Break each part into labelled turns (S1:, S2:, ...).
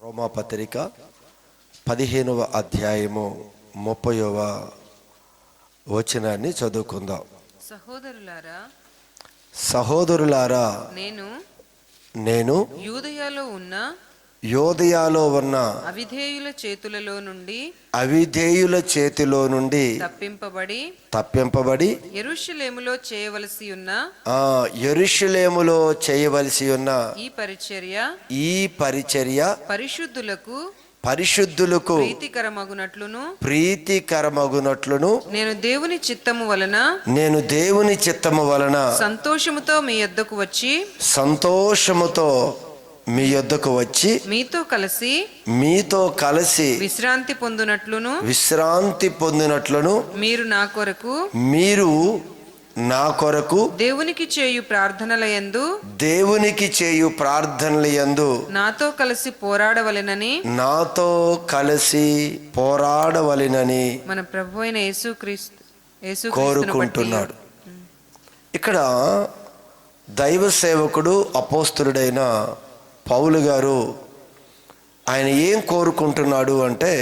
S1: రోమాపత్రిక 15వ అధ్యాయము 30వ వచనాన్ని చదువుకుందాం. సహోదరులారా నేను యూదయలో ఉన్న అవిధేయుల చేతిలో నుండి తప్పింపబడి యెరూషలేములో చేయవలసి ఉన్న ఈ పరిచర్య పరిశుద్ధులకు ప్రీతికరమగునట్లును నేను దేవుని చిత్తము వలన సంతోషముతో మీ యొద్దకు వచ్చి మీతో కలిసి విశ్రాంతి పొందినట్లును మీరు నా కొరకు దేవునికి చేయు ప్రార్థనలయందు నాతో కలిసి పోరాడవలెనని మన ప్రభువైన యేసుక్రీస్తు కోరుకుంటున్నాడు. ఇక్కడ దైవ సేవకుడు అపోస్తలుడైన పౌలు గారు ఆయన ఏం కోరుకుంటున్నాడు అంటే,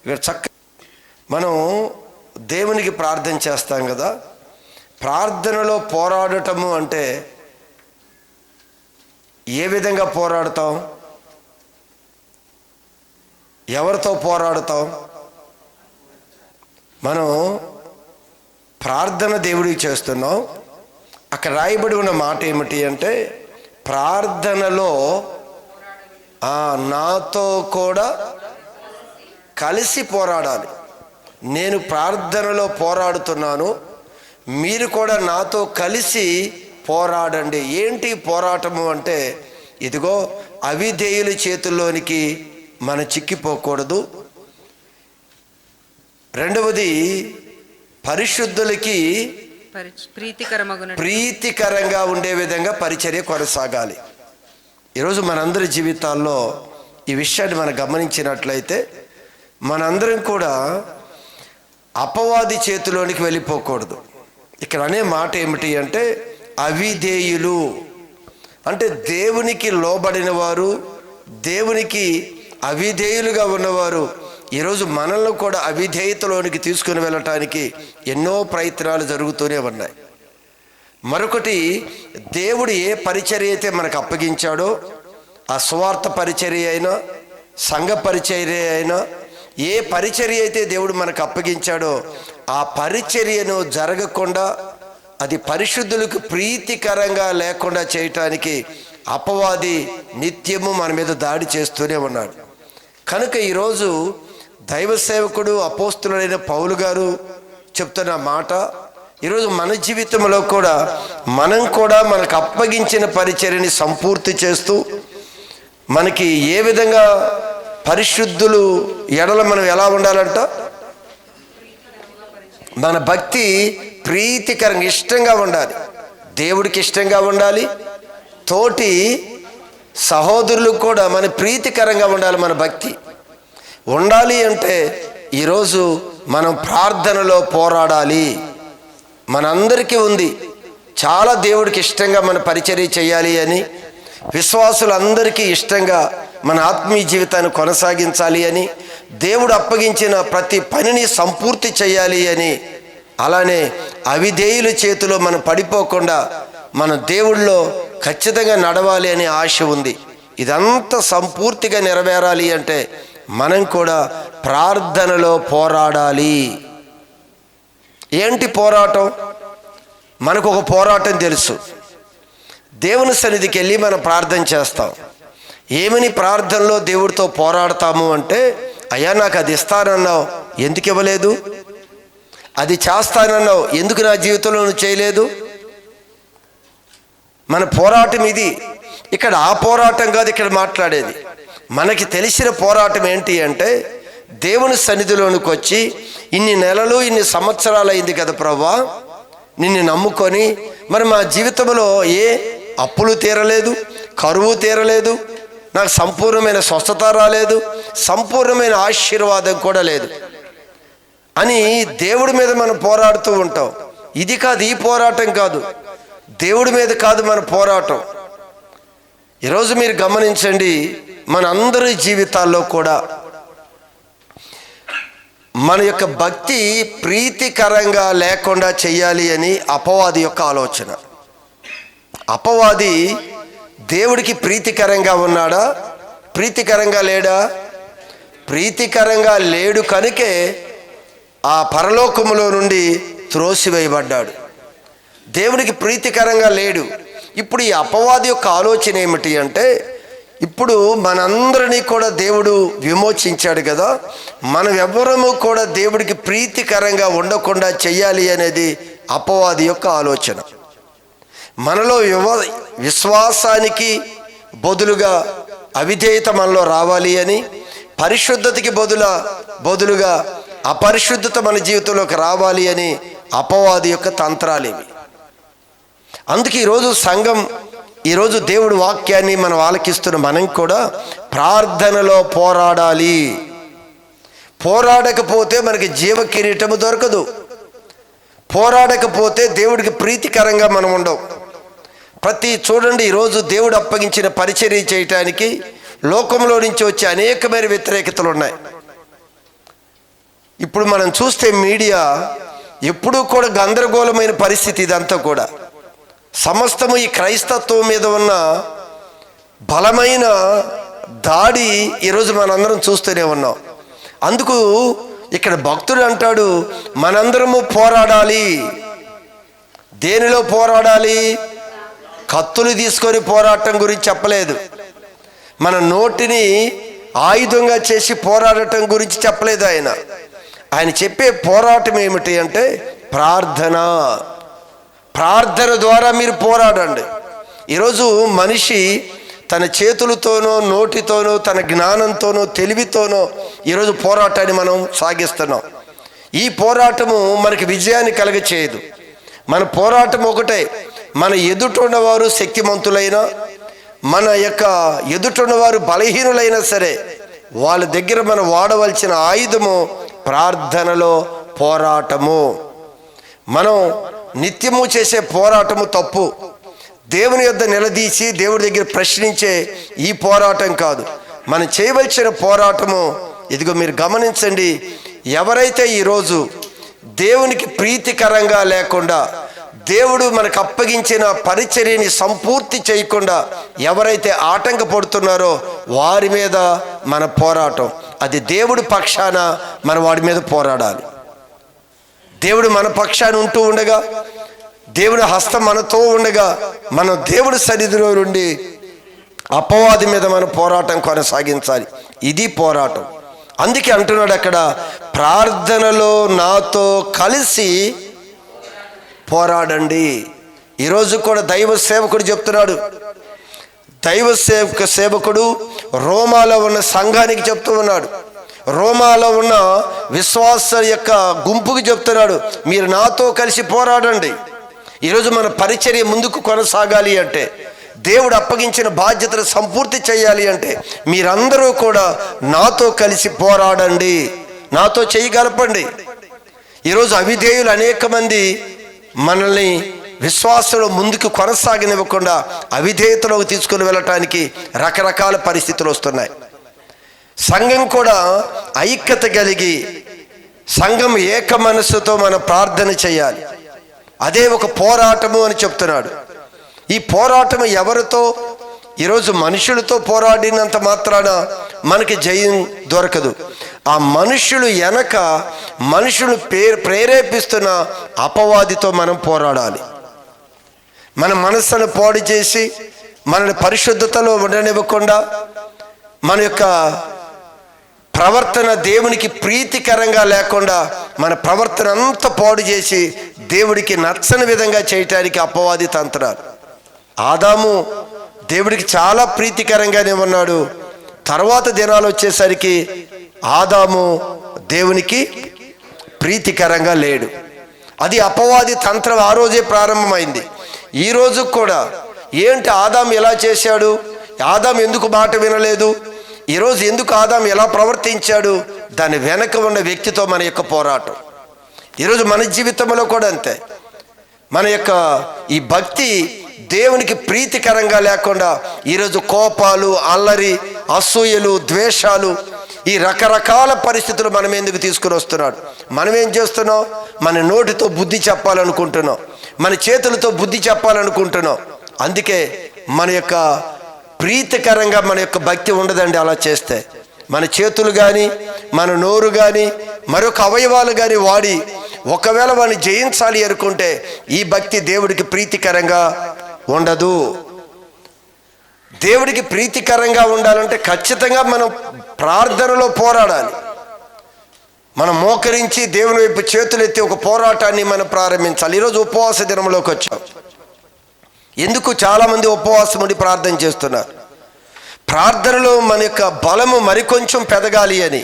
S1: ఇక్కడ మనం దేవునికి ప్రార్థన చేస్తాం కదా, ప్రార్థనలో పోరాడటము అంటే ఏ విధంగా పోరాడతాం, ఎవరితో పోరాడతాం? మనం ప్రార్థన దేవుడికి చేస్తున్నాం. అక్కడ రాయబడి ఉన్న మాట ఏమిటి అంటే, ప్రార్థనలో నాతో కూడా కలిసి పోరాడాలి. నేను ప్రార్థనలో పోరాడుతున్నాను, మీరు కూడా నాతో కలిసి పోరాడండి. ఏంటి పోరాటము అంటే, ఇదిగో అవిధేయుల చేతుల్లోనికి మనం చిక్కిపోకూడదు. రెండవది, పరిశుద్ధులకి ప్రీతికరంగా ఉండే విధంగా పరిచర్య కొనసాగాలి. ఈరోజు మనందరి జీవితాల్లో ఈ విషయాన్ని మనం గమనించినట్లయితే, మనందరం కూడా అపవాది చేతిలోనికి వెళ్ళిపోకూడదు. ఇక్కడ అనే మాట ఏమిటి అంటే, అవిధేయులు అంటే దేవునికి లోబడిన వారు, దేవునికి అవిధేయులుగా ఉన్నవారు. ఈరోజు మనల్ని కూడా అవిధేయతలోనికి తీసుకుని వెళ్ళటానికి ఎన్నో ప్రయత్నాలు జరుగుతూనే ఉన్నాయి. మరొకటి, దేవుడు ఏ పరిచర్య అయితే మనకు అప్పగించాడో, ఆ స్వార్థ పరిచర్య అయినా, సంఘ పరిచర్య అయినా, ఏ పరిచర్య అయితే దేవుడు మనకు అప్పగించాడో ఆ పరిచర్యను జరగకుండా, అది పరిశుద్ధులకు ప్రీతికరంగా లేకుండా చేయటానికి అపవాది నిత్యము మన మీద దాడి చేస్తూనే ఉన్నాడు. కనుక ఈరోజు దైవ సేవకుడు అపోస్తలుడైన పౌలు గారు చెప్తున్న మాట, ఈరోజు మన జీవితంలో కూడా మనం కూడా మనకు అప్పగించిన పరిచర్యని సంపూర్తి చేస్తూ, మనకి ఏ విధంగా పరిశుద్ధులు ఎడల మనం ఎలా ఉండాలంట, మన భక్తి ప్రీతికరంగా ఇష్టంగా ఉండాలి, దేవుడికి ఇష్టంగా ఉండాలి, తోటి సహోదరులకు కూడా మన ప్రీతికరంగా ఉండాలి. మన భక్తి ఉండాలి అంటే ఈరోజు మనం ప్రార్థనలో పోరాడాలి. మనందరికీ ఉంది, చాలా దేవుడికి ఇష్టంగా మన పరిచర్య చేయాలి అని, విశ్వాసులందరికీ ఇష్టంగా మన ఆత్మీయ జీవితాన్ని కొనసాగించాలి అని, దేవుడు అప్పగించిన ప్రతి పనిని సంపూర్తి చేయాలి అని, అలానే అవిధేయుల చేతిలో మనం పడిపోకుండా మన దేవుళ్ళో ఖచ్చితంగా నడవాలి అనే ఆశ ఉంది. ఇదంతా సంపూర్తిగా నెరవేరాలి అంటే మనం కూడా ప్రార్థనలో పోరాడాలి. ఏంటి పోరాటం? మనకు ఒక పోరాటం తెలుసు. దేవుని సన్నిధికి వెళ్ళి మనం ప్రార్థన చేస్తాం. ఏమని ప్రార్థనలో దేవుడితో పోరాడతాము అంటే, అయ్యా నాకు అది ఇస్తానన్నావు, ఎందుకు ఇవ్వలేదు? అది చేస్తానన్నావు, ఎందుకు నా జీవితంలో నువ్వు చేయలేదు? మన పోరాటం ఇది. ఇక్కడ ఆ పోరాటం కాదు ఇక్కడ మాట్లాడేది. మనకి తెలిసిన పోరాటం ఏంటి అంటే, దేవుని సన్నిధిలోనికి వచ్చి, ఇన్ని నెలలు ఇన్ని సంవత్సరాలు అయింది కదా ప్రభువా నిన్ను నమ్ముకొని, మరి మా జీవితంలో ఏ అప్పులు తీరలేదు, కరువు తీరలేదు, నాకు సంపూర్ణమైన స్వస్థత రాలేదు, సంపూర్ణమైన ఆశీర్వాదం కూడా లేదు అని దేవుడి మీద మనం పోరాడుతూ ఉంటాం. ఇది కాదు, ఈ పోరాటం కాదు, దేవుడి మీద కాదు మన పోరాటం. ఈరోజు మీరు గమనించండి, మనందరి జీవితాల్లో కూడా మన యొక్క భక్తి ప్రీతికరంగా లేకుండా చేయాలి అని అపవాది యొక్క ఆలోచన. అపవాది దేవుడికి ప్రీతికరంగా ఉన్నాడా? ప్రీతికరంగా లేడా? ప్రీతికరంగా లేడు కనుకే ఆ పరలోకములో నుండి త్రోసివేయబడ్డాడు. దేవుడికి ప్రీతికరంగా లేడు. ఇప్పుడు ఈ అపవాది యొక్క ఆలోచన ఏమిటి అంటే, ఇప్పుడు మనందరినీ కూడా దేవుడు విమోచించాడు కదా, మనం ఎవ్వరము కూడా దేవుడికి ప్రీతికరంగా ఉండకుండా చెయ్యాలి అనేది అపవాది యొక్క ఆలోచన. మనలో విశ్వాసానికి బదులుగా అవిధేయత మనలో రావాలి అని, పరిశుద్ధతకి బదులుగా అపరిశుద్ధత మన జీవితంలోకి రావాలి అని అపవాది యొక్క తంత్రాలు ఇవి. అందుకే ఈరోజు దేవుడి వాక్యాన్ని మనం ఆలకిస్తున్న మనం కూడా ప్రార్థనలో పోరాడాలి. పోరాడకపోతే మనకి జీవ కిరీటము దొరకదు. పోరాడకపోతే దేవుడికి ప్రీతికరంగా మనం ఉండవు. చూడండి, ఈరోజు దేవుడు అప్పగించిన పరిచర్య చేయటానికి లోకంలో నుంచి వచ్చే అనేకమైన వ్యతిరేకతలు ఉన్నాయి. ఇప్పుడు మనం చూస్తే మీడియా ఎప్పుడూ కూడా గందరగోళమైన పరిస్థితి. ఇదంతా కూడా సమస్తము ఈ క్రైస్తత్వం మీద ఉన్న బలమైన దాడి ఈరోజు మనందరం చూస్తూనే ఉన్నాం. అందుకు ఇక్కడ భక్తుడు అంటాడు, మనందరము పోరాడాలి. దేనిలో పోరాడాలి? కత్తులు తీసుకొని పోరాటం గురించి చెప్పలేదు. మన నోటిని ఆయుధంగా చేసి పోరాడటం గురించి చెప్పలేదు. ఆయన చెప్పే పోరాటం ఏమిటి అంటే ప్రార్థన ద్వారా మీరు పోరాడండి. ఈరోజు మనిషి తన చేతులతోనో నోటితోనో తన జ్ఞానంతోనో తెలివితోనో ఈరోజు పోరాటాన్ని మనం సాగిస్తున్నాం. ఈ పోరాటము మనకి విజయాన్ని కలగచేయదు. మన పోరాటం ఒకటే, మన ఎదుటున్నవారు శక్తిమంతులైనా, మన యొక్క ఎదుటున్నవారు బలహీనులైనా సరే, వాళ్ళ దగ్గర మనం వాడవలసిన ఆయుధము ప్రార్థనలో పోరాటము. మనం నిత్యము చేసే పోరాటము తప్పు. దేవుని యొద్ద నిలదీసి దేవుడి దగ్గర ప్రశ్నించే ఈ పోరాటం కాదు. మనం చేయవలసిన పోరాటము ఇదిగో మీరు గమనించండి. ఎవరైతే ఈరోజు దేవునికి ప్రీతికరంగా లేకుండా, దేవుడు మనకు అప్పగించిన పరిచర్యని సంపూర్తి చేయకుండా ఎవరైతే ఆటంకపడుతున్నారో వారి మీద మన పోరాటం. అది దేవుడి పక్షాన మన వాడి మీద పోరాడాలి. దేవుడు మన పక్షాన ఉంటూ ఉండగా, దేవుడి హస్తం మనతో ఉండగా, మనం దేవుడి సన్నిధిలో నుండి అపవాది మీద మన పోరాటం కొనసాగించాలి. ఇది పోరాటం. అందుకే అంటున్నాడు అక్కడ, ప్రార్థనలో నాతో కలిసి పోరాడండి. ఈరోజు కూడా దైవ సేవకుడు చెప్తున్నాడు. దైవ సేవకుడు రోమాలో ఉన్న సంఘానికి చెప్తూ ఉన్నాడు. రోమాలో ఉన్న విశ్వాస యొక్క గుంపుకి చెప్తున్నాడు, మీరు నాతో కలిసి పోరాడండి. ఈరోజు మన పరిచర్య ముందుకు కొనసాగాలి అంటే, దేవుడు అప్పగించిన బాధ్యతను సంపూర్తి చేయాలి అంటే, మీరందరూ కూడా నాతో కలిసి పోరాడండి, నాతో చేయగలపండి. ఈరోజు అవిధేయులు అనేక మంది మనల్ని విశ్వాసంలో ముందుకు కొనసాగనివ్వకుండా అవిధేయతలోకి తీసుకుని వెళ్ళటానికి రకరకాల పరిస్థితులు వస్తున్నాయి. సంఘం కూడా ఐక్యత కలిగి, సంఘం ఏక మనస్సుతో మనం ప్రార్థన చేయాలి. అదే ఒక పోరాటము అని చెప్తున్నాడు. ఈ పోరాటం ఎవరితో? ఈరోజు మనుషులతో పోరాడినంత మాత్రాన మనకి జయం దొరకదు. ఆ మనుషులు వెనక మనుషులు ప్రేరేపిస్తున్న అపవాదితో మనం పోరాడాలి. మన మనస్సును పాడు చేసి మనని పరిశుద్ధతలో ఉండనివ్వకుండా, మన యొక్క ప్రవర్తన దేవునికి ప్రీతికరంగా లేకుండా మన ప్రవర్తన అంతా పాడు చేసి దేవుడికి నచ్చని విధంగా చేయటానికి అపవాది తంత్రాలు. ఆదాము దేవుడికి చాలా ప్రీతికరంగానే ఉన్నాడు. తర్వాత దినాలు వచ్చేసరికి ఆదాము దేవునికి ప్రీతికరంగా లేడు. అది అపవాది తంత్రం ఆ రోజే ప్రారంభమైంది. ఈ రోజు కూడా ఏంటి, ఆదాము ఎలా చేశాడు, ఆదాము ఎందుకు మాట వినలేదు, ఈరోజు ఎందుకు ఆదాము ఎలా ప్రవర్తించాడు, దాని వెనక ఉన్న వ్యక్తితో మన యొక్క పోరాటం. ఈరోజు మన జీవితంలో కూడా అంతే. మన యొక్క ఈ భక్తి దేవునికి ప్రీతికరంగా లేకుండా ఈరోజు కోపాలు, అల్లరి, అసూయలు, ద్వేషాలు, ఈ రకరకాల పరిస్థితులు మనం ఎందుకు తీసుకుని వస్తున్నాడు? మనం ఏం చేస్తున్నాం? మన నోటితో బుద్ధి చెప్పాలనుకుంటున్నాం, మన చేతులతో బుద్ధి చెప్పాలనుకుంటున్నాం. అందుకే మన యొక్క ప్రీతికరంగా మన యొక్క భక్తి ఉండదండి. అలా చేస్తే మన చేతులు కానీ, మన నోరు కానీ, మరొక అవయవాలు కానీ వాడి ఒకవేళ వాడిని జయించాలి అనుకుంటే ఈ భక్తి దేవుడికి ప్రీతికరంగా ఉండదు. దేవుడికి ప్రీతికరంగా ఉండాలంటే ఖచ్చితంగా మనం ప్రార్థనలో పోరాడాలి. మనం మోకరించి దేవుని వైపు చేతులెత్తి ఒక పోరాటాన్ని మనం ప్రారంభించాలి. ఈరోజు ఉపవాస దినంలోకి వచ్చాం. ఎందుకు చాలామంది ఉపవాసం ఉండి ప్రార్థన చేస్తున్నారు? ప్రార్థనలో మన యొక్క బలము మరికొంచెం పెరగాలి అని,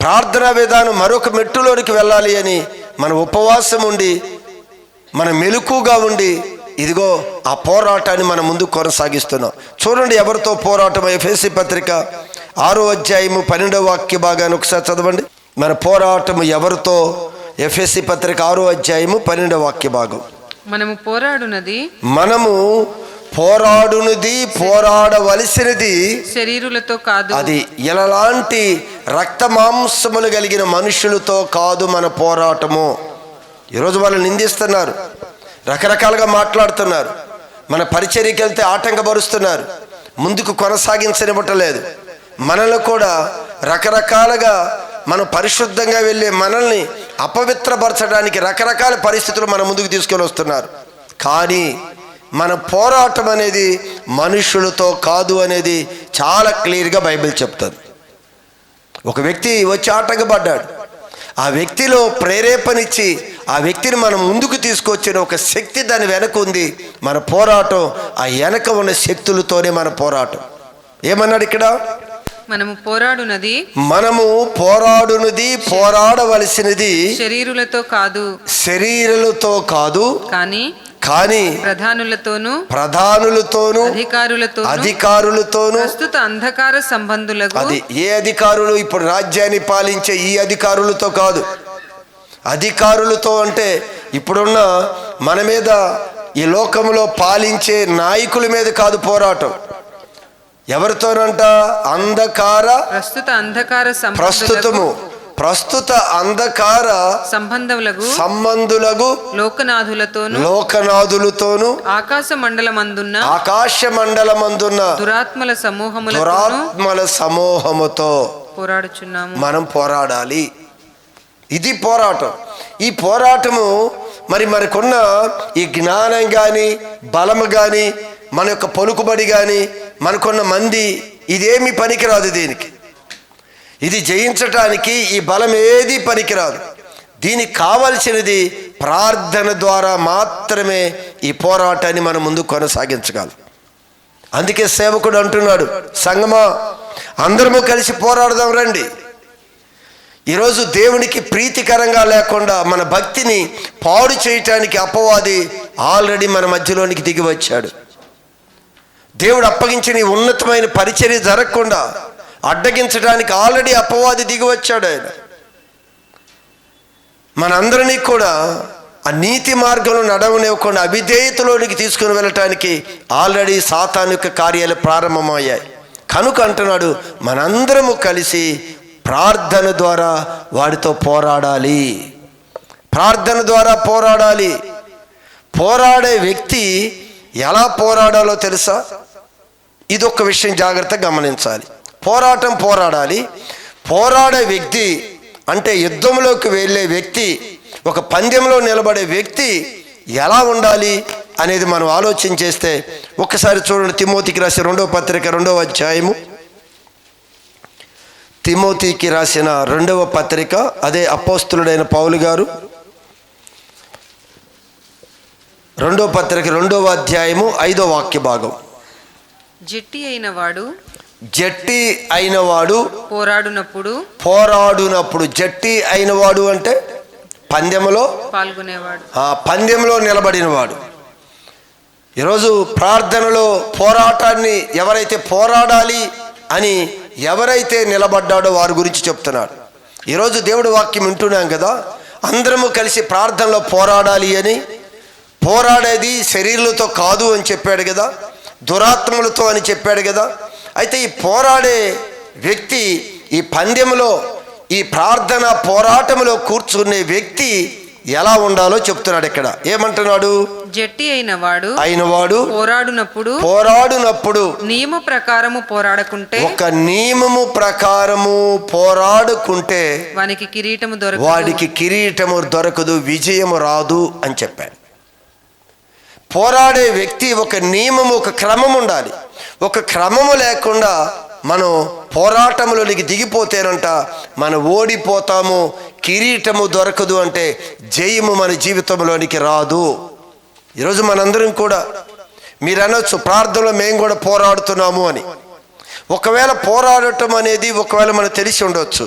S1: ప్రార్థనా విధానం మరొక మెట్టులోనికి వెళ్ళాలి అని మన ఉపవాసం ఉండి, మన మెలకుగా ఉండి ఇదిగో ఆ పోరాటాన్ని మనం ముందు కొనసాగిస్తున్నాం. చూడండి ఎవరితో పోరాటం. ఎఫెసీ పత్రిక 6వ అధ్యాయము 12వ వాక్య భాగాన్ని ఒకసారి చదవండి. మన పోరాటం ఎవరితో? ఎఫెసీ పత్రిక 6వ అధ్యాయము 12వ వాక్య భాగం.
S2: మనము
S1: పోరాడునది పోరాడవలసినది
S2: శరీరులతో కాదు,
S1: అది ఎలాంటి రక్త మాంసములు కలిగిన మనుషులతో కాదు మన పోరాటము. ఈరోజు వాళ్ళు నిందిస్తున్నారు, రకరకాలుగా మాట్లాడుతున్నారు, మన పరిచర్యకి వెళ్తే ఆటంకపరుస్తున్నారు, ముందుకు కొనసాగించనివ్వటలేదు. మనల్ని కూడా రకరకాలుగా మనం పరిశుద్ధంగా వెళ్ళే మనల్ని అపవిత్రపరచడానికి రకరకాల పరిస్థితులు మన ముందుకు తీసుకొని వస్తున్నారు. కానీ మన పోరాటం అనేది మనుషులతో కాదు అనేది చాలా క్లియర్గా బైబిల్ చెప్తుంది. ఒక వ్యక్తి వచ్చి ఆటంకపడ్డాడు, ఆ వ్యక్తిలో ప్రేరేపణిచ్చి ఆ వ్యక్తిని మనం ముందుకు తీసుకొచ్చిన ఒక శక్తి దాని వెనక ఉంది. మన పోరాటం ఆ వెనక ఉన్న శక్తులతోనే మన పోరాటం. ఏమన్నాడు ఇక్కడ?
S2: మనము పోరాడునది పోరాడవలసినది శరీరులతో కాదు కానీ ప్రధానులతోను అధికారులతోను ప్రస్తుత అంధకార సంబంధులకు.
S1: అది ఏ అధికారులు? ఇప్పుడు రాజ్యాన్ని పాలించే ఈ అధికారులతో కాదు. అధికారులతో అంటే ఇప్పుడున్న మన మీద ఈ లోకంలో పాలించే నాయకుల మీద కాదు పోరాటం. ఎవరితోనంట? ప్రస్తుత అంధకార సంబంధులకు లోకనాథులతోను ఆకాశ మండలమందున్న దురాత్మల సమూహముతో
S2: పోరాడుచున్నాము.
S1: మనం పోరాడాలి. ఇది పోరాటం. ఈ పోరాటము మనకున్న ఈ జ్ఞానం కానీ, బలము కానీ, మన యొక్క పలుకుబడి కానీ, మనకున్న మంది ఇదేమి పనికిరాదు. దీనికి ఇది జయించటానికి ఈ బలం ఏది పనికిరాదు. దీనికి కావలసినది ప్రార్థన ద్వారా మాత్రమే ఈ పోరాటాన్ని మనం ముందు కొనసాగించగలం. అందుకే సేవకుడు అంటున్నాడు, సంగమా అందరము కలిసి పోరాడదాం రండి. ఈరోజు దేవునికి ప్రీతికరంగా లేకుండా మన భక్తిని పాడు చేయటానికి అపవాది ఆల్రెడీ మన మధ్యలోనికి దిగి వచ్చాడు. దేవుడు అప్పగించిన ఈ ఉన్నతమైన పరిచర్య జరగకుండా అడ్డగించడానికి ఆల్రెడీ అపవాది దిగి వచ్చాడు. ఆయన మనందరినీ కూడా ఆ నీతి మార్గంలో నడవనివ్వకుండా అవిధేయతలోనికి తీసుకుని వెళ్ళటానికి ఆల్రెడీ సాతాను యొక్క కార్యాలు ప్రారంభమయ్యాయి. కనుక అంటున్నాడు, మనందరము కలిసి ప్రార్థన ద్వారా వాడితో పోరాడాలి. ప్రార్థన ద్వారా పోరాడాలి. పోరాడే వ్యక్తి ఎలా పోరాడాలో తెలుసా? ఇదొక్క విషయం జాగ్రత్తగా గమనించాలి. పోరాడాలి. పోరాడే వ్యక్తి అంటే యుద్ధంలోకి వెళ్ళే వ్యక్తి, ఒక పందెంలో నిలబడే వ్యక్తి ఎలా ఉండాలి అనేది మనం ఆలోచన చేస్తే ఒక్కసారి చూడండి. తిమోతికి రాసిన 2వ పత్రిక 2వ అధ్యాయము. తిమోతికి రాసిన 2వ పత్రిక, అదే అపోస్తులుడైన పౌలు గారు 2వ పత్రిక 2వ అధ్యాయము 5వ వాక్య భాగం.
S2: జట్టి అయినవాడు
S1: పోరాడునప్పుడు జట్టి అయినవాడు అంటే పందెంలో
S2: పాల్గొనేవాడు,
S1: పందెంలో నిలబడినవాడు. ఈరోజు ప్రార్థనలో పోరాటాన్ని ఎవరైతే పోరాడాలి అని ఎవరైతే నిలబడ్డాడో వారి గురించి చెప్తున్నాడు. ఈరోజు దేవుడి వాక్యం వింటున్నాం కదా, అందరము కలిసి ప్రార్థనలో పోరాడాలి అని, పోరాడేది శరీరాలతో కాదు అని చెప్పాడు కదా, దురాత్మలతో అని చెప్పాడు కదా. అయితే ఈ పోరాడే వ్యక్తి ఈ పందెంలో, ఈ ప్రార్థన పోరాటంలో కూర్చునే వ్యక్తి ఎలా ఉండాలో చెప్తున్నాడు ఇక్కడ. ఏమంటున్నాడు?
S2: జట్టి అయిన వాడు
S1: పోరాడునప్పుడు
S2: నియమ ప్రకారము పోరాడకుంటే,
S1: ఒక నియమము ప్రకారము పోరాడుకుంటే
S2: వానికి
S1: కిరీటము దొరకదు, విజయము రాదు అని చెప్పాడు. పోరాడే వ్యక్తి ఒక నియమము, ఒక క్రమం ఉండాలి. ఒక క్రమము లేకుండా మనం పోరాటంలోనికి దిగిపోతేనంట మనం ఓడిపోతాము, కిరీటము దొరకదు, అంటే జయము మన జీవితంలోనికి రాదు. ఈరోజు మనందరం కూడా మీరు అనొచ్చు, ప్రార్థనలో మేము కూడా పోరాడుతున్నాము అని. ఒకవేళ పోరాడటం అనేది ఒకవేళ మనకు తెలిసి ఉండొచ్చు,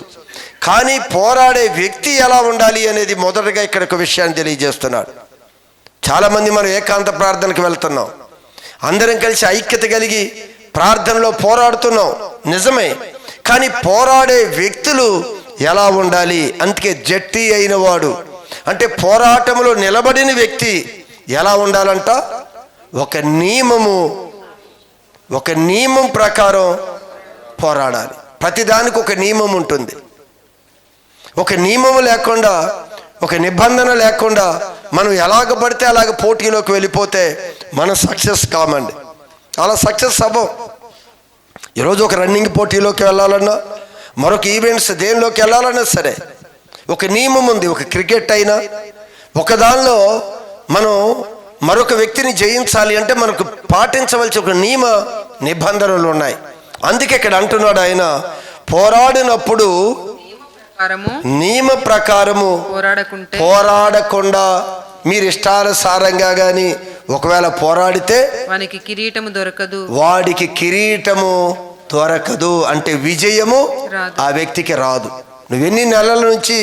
S1: కానీ పోరాడే వ్యక్తి ఎలా ఉండాలి అనేది మొదటగా ఇక్కడ ఒక విషయాన్ని తెలియజేస్తున్నాడు. చాలామంది మనం ఏకాంత ప్రార్థనకు వెళ్తున్నాం, అందరం కలిసి ఐక్యత కలిగి ప్రార్థనలో పోరాడుతున్నాం, నిజమే. కానీ పోరాడే వ్యక్తులు ఎలా ఉండాలి? అందుకే జట్టి అయిన వాడు అంటే పోరాటంలో నిలబడిన వ్యక్తి ఎలా ఉండాలంట? ఒక నియమం ప్రకారం పోరాడాలి. ప్రతిదానికి ఒక నియమం ఉంటుంది. ఒక నియమం లేకుండా, ఒక నిబంధన లేకుండా మనం ఎలాగ పడితే అలాగ పోటీలోకి వెళ్ళిపోతే మనం సక్సెస్ కామండి, అలా సక్సెస్ అవ్వం. ఈరోజు ఒక రన్నింగ్ పోటీలోకి వెళ్ళాలన్నా, మరొక ఈవెంట్స్ దేనిలోకి వెళ్ళాలన్నా సరే ఒక నియమం ఉంది. ఒక క్రికెట్ అయినా ఒక దానిలో మనం మరొక వ్యక్తిని జయించాలి అంటే మనకు పాటించవలసిన ఒక నిబంధనలు ఉన్నాయి. అందుకే ఇక్కడ అంటున్నాడు ఆయన, పోరాడినప్పుడు నియమ ప్రకారము పోరాడకుండా మీరు ఇష్టానుసారంగా కానీ ఒకవేళ పోరాడితే
S2: వాడికి
S1: కిరీటము దొరకదు, అంటే విజయము ఆ వ్యక్తికి రాదు. నువ్వు ఎన్ని నెలల నుంచి,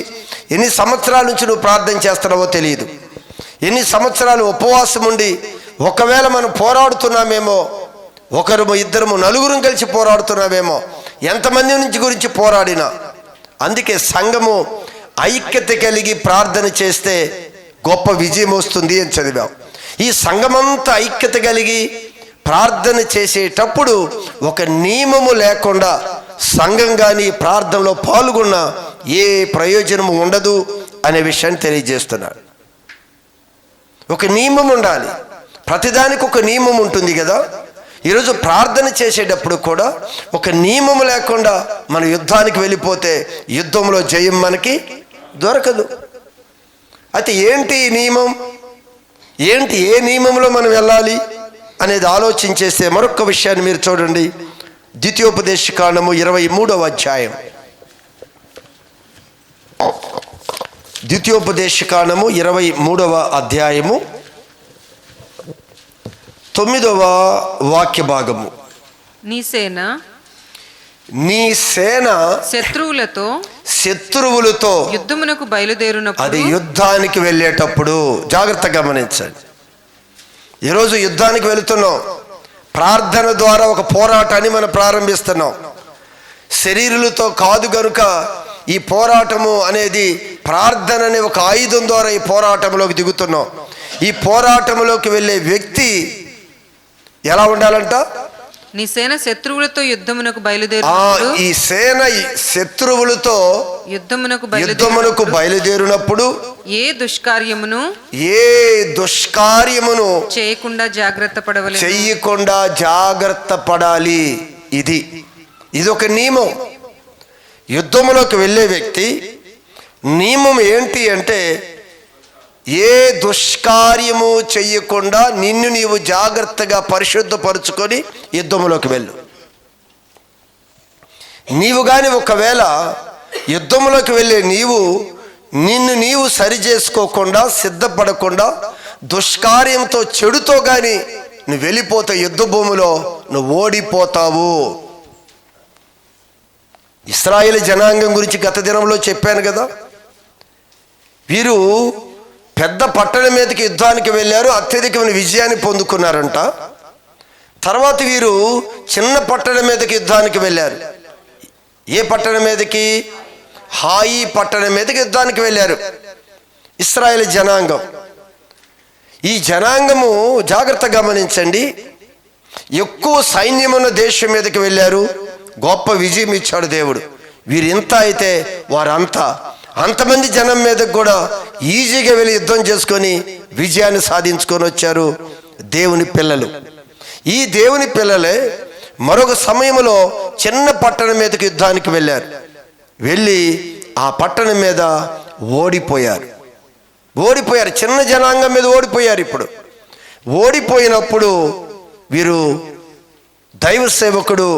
S1: ఎన్ని సంవత్సరాల నుంచి నువ్వు ప్రార్థన చేస్తున్నావో తెలియదు, ఎన్ని సంవత్సరాలు ఉపవాసం ఉండి ఒకవేళ మనం పోరాడుతున్నామేమో, ఒకరు ఇద్దరము నలుగురు కలిసి పోరాడుతున్నామేమో, ఎంతమంది నుంచి గురించి పోరాడినా. అందుకే సంఘము ఐక్యత కలిగి ప్రార్థన చేస్తే గొప్ప విజయం వస్తుంది అని చదివాం. ఈ సంఘమంతా ఐక్యత కలిగి ప్రార్థన చేసేటప్పుడు ఒక నియమము లేకుండా సంఘం కానీ ప్రార్థనలో పాల్గొన్న ఏ ప్రయోజనము ఉండదు అనే విషయాన్ని తెలియజేస్తున్నాడు. ఒక నియమం ఉండాలి, ప్రతిదానికి ఒక నియమం ఉంటుంది కదా. ఈరోజు ప్రార్థన చేసేటప్పుడు కూడా ఒక నియమం లేకుండా మన యుద్ధానికి వెళ్ళిపోతే యుద్ధంలో జయం మనకి దొరకదు. అయితే ఏంటి నియమం, ఏంటి, ఏ నియమంలో మనం వెళ్ళాలి అనేది ఆలోచించేస్తే మరొక విషయాన్ని మీరు చూడండి. ద్వితీయోపదేశకాండము 23వ అధ్యాయం. ద్వితీయోపదేశకాండము 23వ అధ్యాయము 9వ వాక్య భాగము.
S2: నీ
S1: సేన శత్రువులతో
S2: యుద్ధమునకు బయలుదేరునప్పుడు,
S1: అది యుద్ధానికి వెళ్ళేటప్పుడు జాగ్రత్తగా గమనించండి. ఈరోజు యుద్ధానికి వెళుతున్నాం, ప్రార్థన ద్వారా ఒక పోరాటాన్ని మనం ప్రారంభిస్తున్నాం. శరీరులతో కాదు గనుక ఈ పోరాటము అనేది ప్రార్థన అనే ఒక ఆయుధం ద్వారా ఈ పోరాటంలోకి దిగుతున్నాం. ఈ పోరాటంలోకి వెళ్ళే వ్యక్తి ఎలా ఉండాలంట?
S2: నీ సేన శత్రువులతో యుద్ధమునకు
S1: ఈ సేన శత్రువులతో యుద్ధమునకు బయలుదేరినప్పుడు ఏ దుష్కార్యమును
S2: చేయకుండా
S1: జాగ్రత్త పడాలి. ఇది ఒక నియమం. యుద్ధములోకి వెళ్ళే వ్యక్తి నియమం ఏంటి అంటే, ఏ దుష్కార్యము చెయ్యకుండా నిన్ను నీవు జాగ్రత్తగా పరిశుద్ధపరుచుకొని యుద్ధములోకి వెళ్ళు. నీవు కానీ ఒకవేళ యుద్ధములోకి వెళ్ళే నిన్ను నీవు సరి చేసుకోకుండా, సిద్ధపడకుండా, దుష్కార్యంతో చెడుతో కానీ నువ్వు వెళ్ళిపోతే యుద్ధ భూమిలో నువ్వు ఓడిపోతావు. ఇశ్రాయేలు జనాంగం గురించి గత దినంలో చెప్పాను కదా. వీరు పెద్ద పట్టణం మీదకి యుద్ధానికి వెళ్ళారు, అత్యధికమైన విజయాన్ని పొందుకున్నారంట. తర్వాత వీరు చిన్న పట్టణం మీదకి యుద్ధానికి వెళ్ళారు. ఏ పట్టణం మీదకి? హాయి పట్టణం మీదకి యుద్ధానికి వెళ్ళారు ఇశ్రాయేలు జనాంగం. ఈ జనాంగము జాగ్రత్తగా గమనించండి, ఎక్కువ సైన్యమున్న దేశం మీదకి వెళ్ళారు, గొప్ప విజయం ఇచ్చాడు దేవుడు. వీరు ఇంత అయితే వారంతా, అంతమంది జనం మీదకి కూడా ఈజీగా వెళ్ళి యుద్ధం చేసుకొని విజయాన్ని సాధించుకొని వచ్చారు దేవుని పిల్లలు. ఈ దేవుని పిల్లలే మరొక సమయంలో చిన్న పట్టణం మీదకి యుద్ధానికి వెళ్ళారు. వెళ్ళి ఆ పట్టణం మీద ఓడిపోయారు. చిన్న జనాంగం మీద ఓడిపోయారు. ఇప్పుడు ఓడిపోయినప్పుడు వీరు దైవ సేవకుడు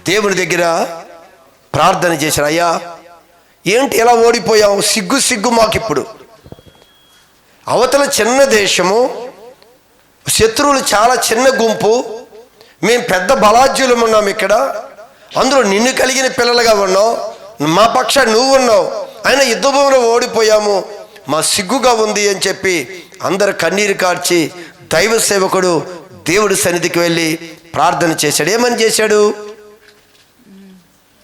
S1: దేవుని దగ్గర ప్రార్థన చేశారు. అయ్యా, ఏంటి ఎలా ఓడిపోయాం? సిగ్గు మాకిప్పుడు. అవతల చిన్న దేశము, శత్రువులు చాలా చిన్న గుంపు, మేము పెద్ద బలాజ్యులం ఉన్నాం ఇక్కడ, అందులో నిన్ను కలిగిన పిల్లలుగా ఉన్నావు, మా పక్షాన్ని నువ్వు ఉన్నావు, అయినా యుద్ధభూమిలో ఓడిపోయాము, మా సిగ్గుగా ఉంది అని చెప్పి అందరు కన్నీరు కార్చి దైవ సేవకుడు దేవుడి సన్నిధికి వెళ్ళి ప్రార్థన చేశాడు. ఏమని చేశాడు?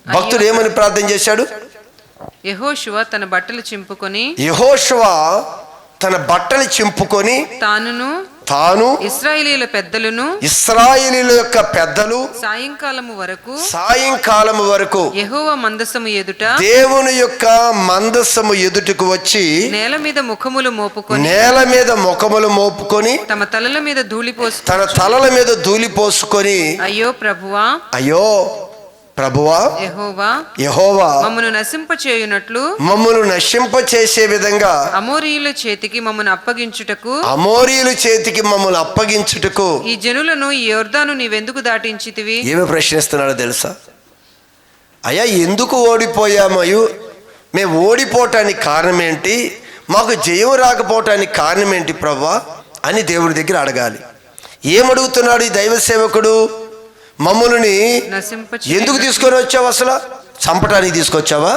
S1: భక్తుడు ఏమని ప్రార్థన చేశాడు?
S2: యెహోషువ తన బట్టలు చింపుకొని తాను ఇశ్రాయేలీయుల యొక్క పెద్దలు సాయంకాలము వరకు యెహోవా మందసము ఎదుట
S1: దేవుని యొక్క మందసము ఎదుటకు వచ్చి
S2: నేల మీద ముఖములు మోపుకొని తమ తలల మీద ధూళి పోసుకొని
S1: అయ్యో ప్రభువా యెహోవా
S2: మమ్మను
S1: నశింప చేసే విధంగా
S2: అమోరీయుల చేతికి మమ్మను అప్పగించుటకు ఈ జనులను ఈ యొర్దాను నీవెందుకు దాటించితివి?
S1: ఏమి ప్రశ్నిస్తున్నాడో తెలుసా? అయ్యా, ఎందుకు ఓడిపోయామయ్యు? మేము ఓడిపోవటానికి కారణం ఏంటి? మాకు జయం రాకపోవటానికి కారణం ఏంటి ప్రభువా అని దేవుడి దగ్గర అడగాలి. ఏమడుగుతున్నాడు ఈ దైవ సేవకుడు? మమ్ములని ఎందుకు తీసుకొని వచ్చావు? అసలు చంపటానికి తీసుకొచ్చావా?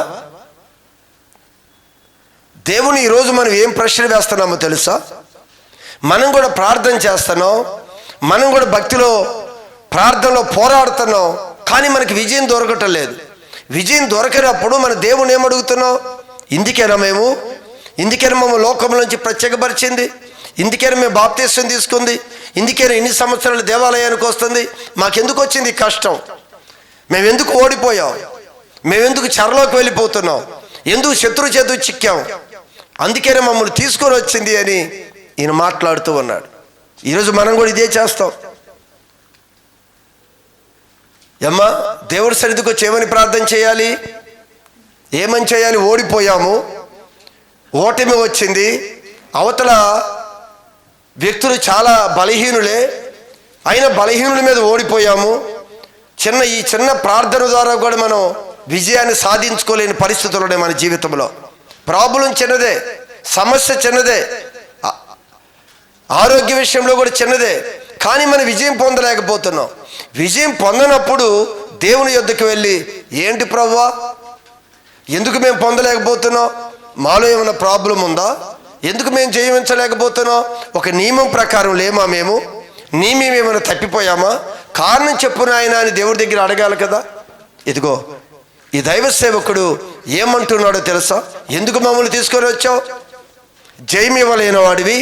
S1: దేవుని ఈరోజు మనం ఏం ప్రశ్న వేస్తున్నామో తెలుసా? మనం కూడా ప్రార్థన చేస్తున్నాం, మనం కూడా భక్తిలో ప్రార్థనలో పోరాడుతున్నాం, కానీ మనకి విజయం దొరకటం లేదు. విజయం దొరకనప్పుడు మన దేవుని ఏమడుగుతున్నాం? ఇందుకేనా మమ్మల్ని లోకంలోంచి ప్రత్యేకపరిచింది? ఇందుకైనా మేము బాప్తీసం తీసుకుంది? ఇందుకైనా ఇన్ని సంవత్సరాలు దేవాలయానికి వస్తుంది? మాకెందుకు వచ్చింది కష్టం? మేమెందుకు ఓడిపోయాం? మేమెందుకు చెరలోకి వెళ్ళిపోతున్నాం? ఎందుకు శత్రు చేతులు చిక్కాం? అందుకైనా మమ్మల్ని తీసుకొని వచ్చింది అని ఈయన మాట్లాడుతూ ఉన్నాడు. ఈరోజు మనం కూడా ఇదే చేస్తాం. అమ్మా, దేవుడి సన్నిధికి వచ్చి ఏమని ప్రార్థన చేయాలి? ఏమని చేయాలి? ఓడిపోయాము, ఓటమి వచ్చింది, అవతల వ్యక్తులు చాలా బలహీనులే, అయినా బలహీనుల మీద ఓడిపోయాము. ఈ చిన్న ప్రార్థన ద్వారా కూడా మనం విజయాన్ని సాధించుకోలేని పరిస్థితులు ఉన్నాయి మన జీవితంలో. ప్రాబ్లం చిన్నదే, సమస్య చిన్నదే, ఆరోగ్య విషయంలో కూడా చిన్నదే, కానీ మనం విజయం పొందలేకపోతున్నాం. విజయం పొందనప్పుడు దేవుని యొద్దకు వెళ్ళి, ఏంటి ప్రభువా, ఎందుకు మేము పొందలేకపోతున్నాం? మాలో ఏమైనా ప్రాబ్లం ఉందా? ఎందుకు మేము జయించలేకపోతున్నాం? ఒక నియమం ప్రకారం లేమా? నియమం ఏమైనా తప్పిపోయామా? కారణం చెప్పు నాయన అని దేవుడి దగ్గర అడగాలి కదా. ఇదిగో ఈ దైవ సేవకుడు ఏమంటున్నాడో తెలుసా? ఎందుకు మమ్మల్ని తీసుకొని వచ్చావు? జయం ఇవ్వలేని వాడివి,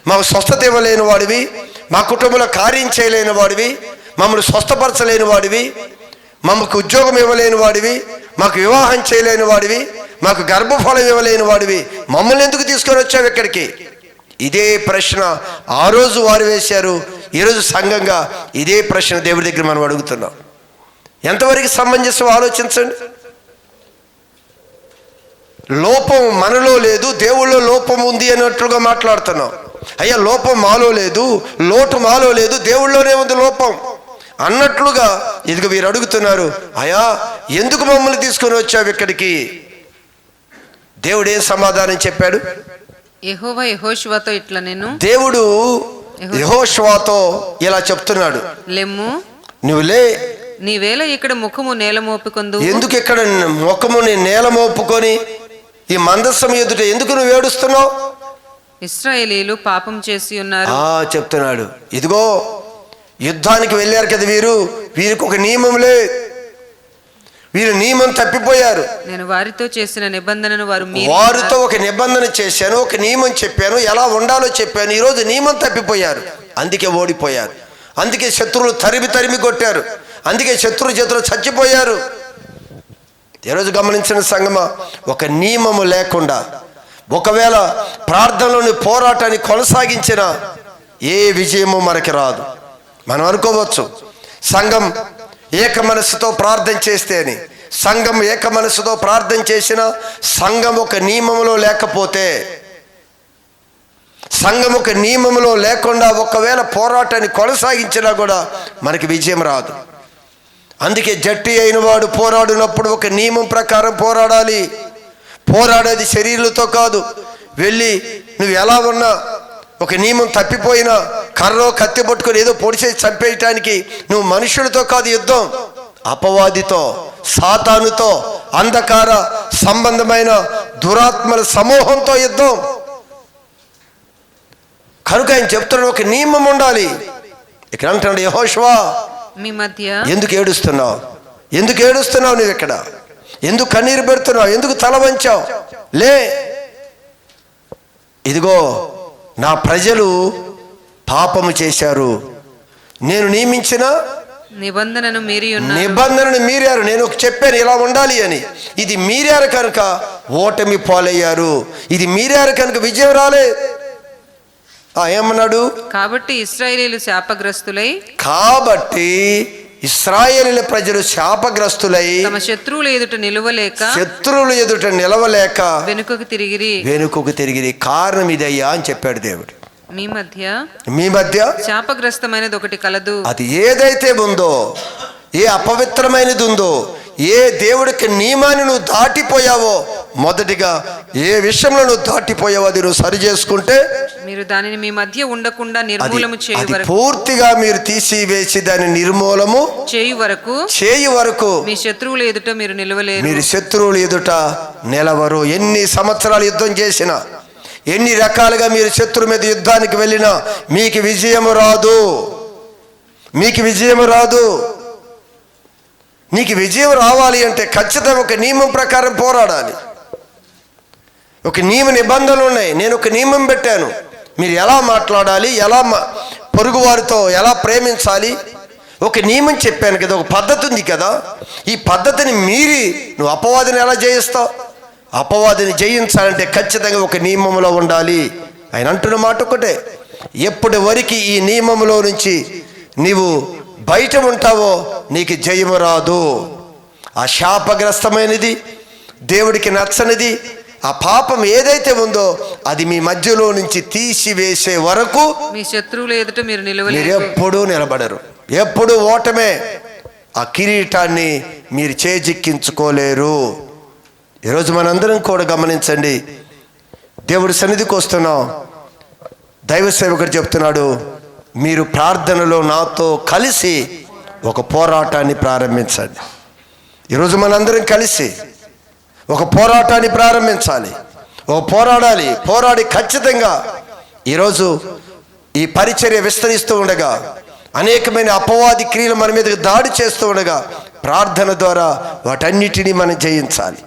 S1: మాకు స్వస్థత ఇవ్వలేని వాడివి, మా కుటుంబంలో కార్యం చేయలేని వాడివి, మమ్మల్ని స్వస్థపరచలేని వాడివి, మాకు ఉద్యోగం ఇవ్వలేని వాడివి, మాకు వివాహం చేయలేని వాడివి, మాకు గర్భఫలం ఇవ్వలేని వాడివి, మమ్మల్ని ఎందుకు తీసుకొని వచ్చావు ఇక్కడికి? ఇదే ప్రశ్న ఆ రోజు వారు వేశారు. ఈరోజు సంఘంగా ఇదే ప్రశ్న దేవుడి దగ్గర మనం అడుగుతున్నాం. ఎంతవరకు సమంజసం ఆలోచించండి. లోపం మనలో లేదు, దేవుళ్ళో లోపం ఉంది అన్నట్లుగా మాట్లాడుతున్నాం. అయ్యా, లోపం మాలో లేదు, లోటు మాలో లేదు, దేవుళ్ళోనే ఉంది లోపం అన్నట్లుగా ఇదిగో వీరు అడుగుతున్నారు. అయ్యా, ఎందుకు మమ్మల్ని తీసుకొని వచ్చావు ఇక్కడికి? దేవుడు ఏం సమాధానం చెప్పాడు? దేవుడు యెహోషువతో ఇలా చెప్తున్నాడు,
S2: లెమ్ము,
S1: నువ్వు లే,
S2: నీవేళ ఇక్కడ ముఖము నేల మోపుకొందు.
S1: ఎందుకు ఇక్కడ ముఖము నేల మోపుకొని ఈ మందస్సం ఎదుట ఎందుకు నువ్వు ఏడుస్తున్నావు?
S2: ఇశ్రాయేలీయులు పాపం చేసి ఉన్నారు
S1: చెప్తున్నాడు. ఇదిగో యుద్ధానికి వెళ్ళారు కదా వీరికి ఒక నియమం లేదు. వీరు నియమం తప్పిపోయారు.
S2: నేను వారితో చేసిన నిబంధనను
S1: వారితో ఒక నిబంధన చేశాను, ఒక నియమం చెప్పాను, ఎలా ఉండాలో చెప్పాను. ఈరోజు నియమం తప్పిపోయారు, అందుకే ఓడిపోయారు. అందుకే శత్రువులు తరిమి కొట్టారు. అందుకే శత్రువు చేతులు చచ్చిపోయారు. ఈరోజు గమనించిన సంగమా, ఒక నియమము లేకుండా ఒకవేళ ప్రార్థనలోని పోరాటాన్ని కొనసాగించిన ఏ విజయము మనకి రాదు. మనం అనుకోవచ్చు సంఘం ఏక మనస్సుతో ప్రార్థన చేస్తే అని. సంఘం ఏక మనస్సుతో ప్రార్థన చేసిన సంఘం ఒక నియమంలో లేకపోతే, సంఘం ఒక నియమంలో లేకుండా ఒకవేళ పోరాటాన్ని కొనసాగించినా కూడా మనకి విజయం రాదు. అందుకే జట్టి అయిన వాడు పోరాడినప్పుడు ఒక నియమం ప్రకారం పోరాడాలి. పోరాడేది శరీరులతో కాదు. వెళ్ళి నువ్వు ఎలా ఉన్నా, ఒక నియమం తప్పిపోయినా కర్రో కత్తి పట్టుకొని ఏదో పొడిచేసి చంపేయటానికి నువ్వు మనుషులతో కాదు యుద్ధం, అపవాదితో, సాతానుతో, అంధకార సంబంధమైన దురాత్మల సమూహంతో యుద్ధం. కనుక ఆయన చెప్తున్నాడు ఒక నియమం ఉండాలి. ఇక్కడ అంటున్నాడు యెహోషువ,
S2: మీ మధ్య
S1: ఎందుకు ఏడుస్తున్నావు? ఎందుకు ఏడుస్తున్నావు? నువ్వు ఇక్కడ ఎందుకు కన్నీరు పెడుతున్నావు? ఎందుకు తల వంచావు? లే, ఇదిగో నా ప్రజలు పాపము చేశారు, నేను నియమించిన
S2: నిబంధనను
S1: మీరారు. నేను చెప్పాను ఇలా ఉండాలి అని. ఇది మీరారు కనుక ఓటమి పాలయ్యారు. ఇది మీరారు కనుక విజయం రాలే. ఏమన్నాడు?
S2: కాబట్టి ఇశ్రాయేలీయులు శాపగ్రస్తులై,
S1: కాబట్టి ఇశ్రాయేలీయుల ప్రజలు శాపగ్రస్తులై
S2: తమ శత్రువుల ఎదుట
S1: నిలవలేక
S2: వెనుకకు తిరిగిరి.
S1: కారణం ఇదయ్యా అని చెప్పాడు దేవుడు.
S2: మీ మధ్య శాపగ్రస్తమైనది ఒకటి కలదు.
S1: అది ఏదైతే ఉందో, ఏ అపవిత్రమైనది ఉందో, ఏ దేవుడికి నియమాన్ని నువ్వు దాటిపోయావో, మొదటిగా ఏ విషయంలో నువ్వు దాటిపోయావో అది నువ్వు సరి చేసుకుంటే
S2: మీరు దానిని మీ మధ్య ఉండకుండా నిర్మూలము
S1: పూర్తిగా మీరు తీసివేసి దాన్ని నిర్మూలము చేయు వరకు
S2: మీ శత్రువుల ఎదుట మీరు నిలవలేరు.
S1: మీరు శత్రువుల ఎదుట నిలవరు. ఎన్ని సంవత్సరాలు యుద్ధం చేసినా, ఎన్ని రకాలుగా మీరు శత్రువు మీద యుద్ధానికి వెళ్ళినా మీకు విజయము రాదు. మీకు విజయము రాదు. నీకు విజయం రావాలి అంటే ఖచ్చితంగా ఒక నియమం ప్రకారం పోరాడాలి. ఒక నియమ నిబంధనలు ఉన్నాయి. నేను ఒక నియమం పెట్టాను, మీరు ఎలా మాట్లాడాలి, ఎలా పొరుగు వారితో ఎలా ప్రేమించాలి, ఒక నియమం చెప్పాను కదా, ఒక పద్ధతి ఉంది కదా. ఈ పద్ధతిని మీరి నువ్వు అపవాదిని ఎలా జయిస్తావు? అపవాదిని జయించాలంటే ఖచ్చితంగా ఒక నియమంలో ఉండాలి. ఆయన అంటున్న మాట ఒకటే, ఎప్పటి వరకు ఈ నియమంలో నుంచి నీవు బయట ఉంటావో నీకు జయము రాదు. ఆ శాపగ్రస్తమైనది, దేవుడికి నచ్చనిది, ఆ పాపం ఏదైతే ఉందో అది మీ మధ్యలో నుంచి తీసివేసే వరకు
S2: మీ శత్రువుల ఎదుట
S1: మీరు ఎప్పుడూ నిలబడరు. ఎప్పుడు ఓటమే. ఆ కిరీటాన్ని మీరు చేజిక్కించుకోలేరు. ఈరోజు మనందరం కూడా గమనించండి, దేవుడి సన్నిధికి వస్తున్నాం. దైవ సేవకుడు చెప్తున్నాడు, మీరు ప్రార్థనలో నాతో కలిసి ఒక పోరాటాన్ని ప్రారంభించండి. ఈరోజు మనందరం కలిసి ఒక పోరాటాన్ని ప్రారంభించాలి. పోరాడి ఖచ్చితంగా ఈరోజు ఈ పరిచర్య విస్తరిస్తూ ఉండగా, అనేకమైన అపవాది క్రియలు మన మీదకి దాడి చేస్తూ ఉండగా, ప్రార్థన ద్వారా వాటన్నిటినీ మనం జయించాలి.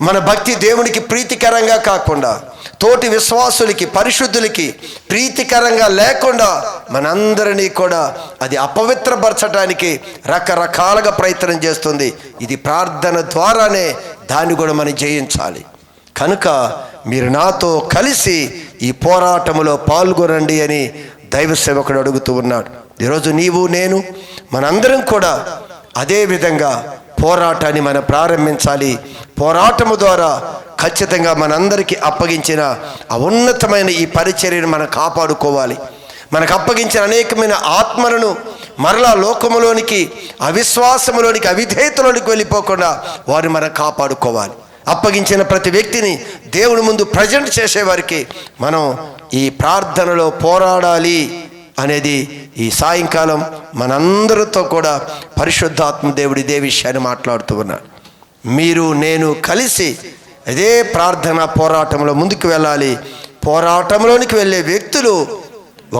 S1: మన భక్తి దేవునికి ప్రీతికరంగా కాకుండా, తోటి విశ్వాసులకి, పరిశుద్ధులకి ప్రీతికరంగా లేకుండా మనందరినీ కూడా అది అపవిత్రపరచడానికి రకరకాలుగా ప్రయత్నం చేస్తుంది. ఇది ప్రార్థన ద్వారానే దాన్ని కూడా మనం జయించాలి. కనుక మీరు నాతో కలిసి ఈ పోరాటంలో పాల్గొనండి అని దైవ సేవకుడు అడుగుతూ ఉన్నాడు. ఈరోజు నీవు, నేను, మనందరం కూడా అదే విధంగా పోరాటాన్ని మనం ప్రారంభించాలి. పోరాటము ద్వారా ఖచ్చితంగా మనందరికీ అప్పగించిన ఆ ఉన్నతమైన ఈ పరిచర్యను మనం కాపాడుకోవాలి. మనకు అప్పగించిన అనేకమైన ఆత్మలను మరలా లోకములోనికి, అవిశ్వాసములోనికి, అవిధేయతలోనికి వెళ్ళిపోకుండా వారిని మనం కాపాడుకోవాలి. అప్పగించిన ప్రతి వ్యక్తిని దేవుని ముందు ప్రజెంట్ చేసేవారికి మనం ఈ ప్రార్థనలో పోరాడాలి అనేది ఈ సాయంకాలం మనందరితో కూడా పరిశుద్ధాత్మ దేవుడు ఇదే విషయాన్ని మాట్లాడుతూ ఉన్నాడు. మీరు, నేను కలిసి అదే ప్రార్థన పోరాటంలో ముందుకు వెళ్ళాలి. పోరాటంలోనికి వెళ్ళే వ్యక్తులు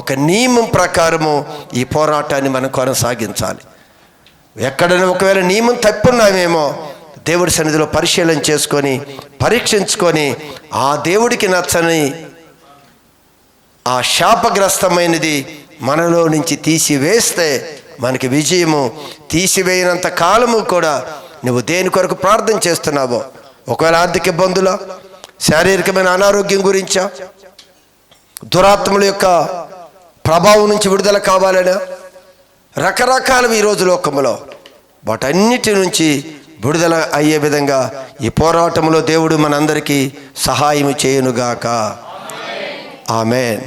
S1: ఒక నియమం ప్రకారము ఈ పోరాటాన్ని మనం కొనసాగించాలి. ఎక్కడైనా ఒకవేళ నియమం తప్పున్నామేమో దేవుడి సన్నిధిలో పరిశీలన చేసుకొని పరీక్షించుకొని ఆ దేవుడికి నచ్చని ఆ శాపగ్రస్తమైనది మనలో నుంచి తీసివేస్తే మనకి విజయము. తీసివేయనంత కాలము కూడా నువ్వు దేని కొరకు ప్రార్థన చేస్తున్నావో, ఒకవేళ ఆర్థిక ఇబ్బందుల, శారీరకమైన అనారోగ్యం గురించా, దురాత్మల యొక్క ప్రభావం నుంచి విడుదల కావాలనా, రకరకాలవి ఈరోజు లోకంలో, వాటన్నిటి నుంచి విడుదల అయ్యే విధంగా ఈ పోరాటంలో దేవుడు మనందరికీ సహాయం చేయునుగాక. ఆమేన్.